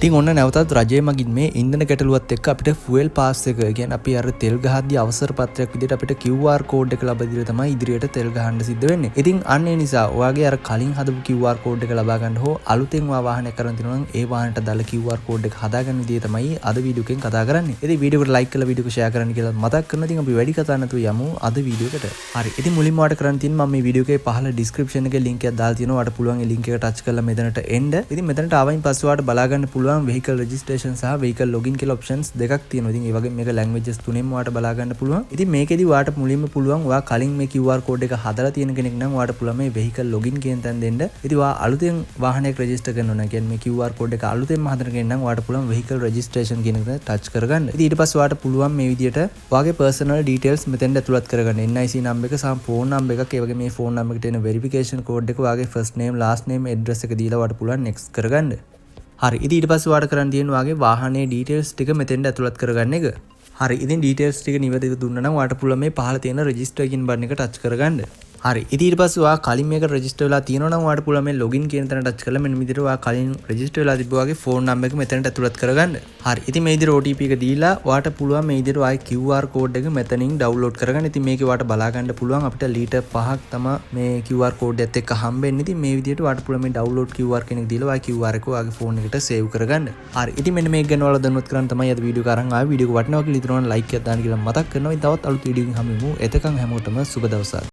ඉතින් ඔන්න නැවතත් රජය මගින් මේ ඉන්ධන ගැටලුවත් එක්ක අපිට ෆුවල් පාස් එක කියන්නේ අපි අර තෙල් ගහද්දී අවසර පත්‍රයක් විදිහට අපිට QR කෝඩ් එක ලබා දීලා තමයි ඉදිරියට තෙල් ගහන්න සිද්ධ වෙන්නේ. ඉතින් අන්න ඒ නිසා ඔයාගේ අර කලින් හදපු QR කෝඩ් එක ලබා ගන්න හෝ අලුතෙන් ඔයා වාහනයක් කරන් තිනවා නම් ඒ වාහනට දාලා QR කෝඩ් එක හදාගන්න විදිය තමයි අද වීඩියෝ එකෙන් කතා කරන්නේ. ඉතින් වීඩියෝ එකට ලයික් කරලා වීඩියෝ එක ෂෙයා කරන්න කියලා මතක් කරනවා. ඉතින් අපි වැඩි කතා නැතුව යමු අද වීඩියෝ එකට. හරි. ඉතින් මුලින්ම ඔයාලට කරන්න තියෙන්නේ මම මේ වීඩියෝ එකේ පහළ description එකේ link එකක් දාලා තියෙනවා. ඔයාලට පුළුවන් ඒ link එක touch කරලා මෙතනට එන්න. ඉතින් මෙතනට ආවයින් පස්සේ ඔයාලට බලා ගන්න පුළුවන් vehicle registration සහ vehicle login කියලා options දෙකක් තියෙනවා. ඉතින් ඒ වගේ මේක languages තුනෙන්ම ඔයාලට බලා ගන්න පුළුවන්. ඉතින් මේකෙදි ඔයාලට මුලින්ම පුළුවන් ඔයා කලින් මේ QR code එක හදලා තියෙන කෙනෙක් නම් ඔයාලට පුළුවන් මේ vehicle login කියන තැන දෙන්න. ඉතින් ඔයා අලුතෙන් වාහනයක් register කරනවා නම් කියන්නේ මේ QR code එක අලුතෙන්ම හදන කෙනෙක් නම් ඔයාලට පුළුවන් vehicle registration කියන එක touch කරගන්න. ඉතින් ඊට පස්සේ ඔයාලට පුළුවන් මේ විදියට ඔයාගේ personal details මෙතෙන්ට ඇතුළත් කරගන්න. NIC number එක සහ phone number එකක් ඒ වගේ මේ phone number එකට එන verification code එක ඔයාගේ first name last name address එක දීලා ඔයාලට පුළුවන් next කරගන්න. හරි. ඉතින් ඊට පස්සේ ඔයාලට කරන්න තියෙන්නේ ඔයාගේ වාහනේ details ටික මෙතෙන්ට ඇතුළත් කරගන්න එක. හරි. ඉතින් details ටික නිවැරදිව දුන්නා නම් ඔයාලට පුළුවන් මේ පහළ තියෙන register කියන බටන් එක touch කරගන්න. හරි. ඉතින් ඊට පස්සේ ඔයා කලින් මේක register වෙලා තියෙනවා නම් ඔයාලට පුළුවන් මේ login කියන තැන touch කරලා මෙන්න මේ විදිහට ඔයා කලින් register වෙලා තිබ්බ ඔයාගේ phone number එක මෙතනට ඇතුළත් කරගන්න. හරි. ඉතින් මේ විදිහට OTP එක දීලා ඔයාලට පුළුවන් මේ විදිහට ඔයාගේ QR code එක මෙතනින් download කරගන්න. ඉතින් මේකේ ඔයාලට බලා ගන්න පුළුවන් අපිට ලීටර් 5ක් තමයි මේ QR code එකත් එක්ක හම්බෙන්නේ. ඉතින් මේ විදිහට ඔයාලට පුළුවන් මේ download QR කෙනෙක් දීලා ඔයාගේ QR එක ඔයාගේ phone එකට save කරගන්න. හරි. ඉතින් මෙන්න මේක ගැන ඔයාලා දැනුවත් කරන්න තමයි අද වීඩියෝ එක අරන් ආවේ. වීඩියෝ එක වටිනවා කියලා හිතනවා නම් like එකක් දාන්න කියලා මතක් කරනවා. ඉතින් තවත් අලුත් වීඩියෝ එකකින් හමු වෙමු. එතකන් හැමෝටම සුබ දවසක්.